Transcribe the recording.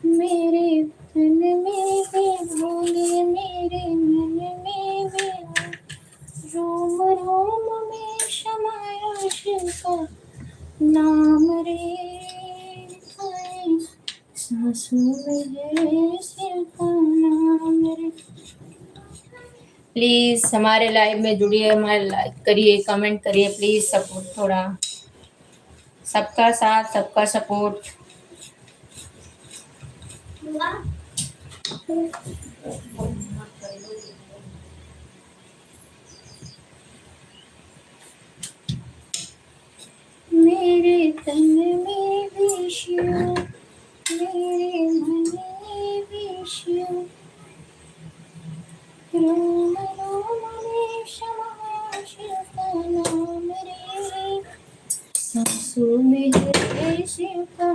मेरे तन में भी भोले, मेरे मन में भी रोम रोम में समाया शिव का नाम रे। सांसों में है शिव का नाम रे। प्लीज हमारे लाइव में जुड़िए, हमारे लाइक करिए, कमेंट करिए प्लीज, सपोर्ट थोड़ा, सबका साथ सबका सपोर्ट। मेरे तन में भी शिव, मेरे मन में भी शिव, रोम रोम में समाया शिव का नाम रे। सांसों में है शिव का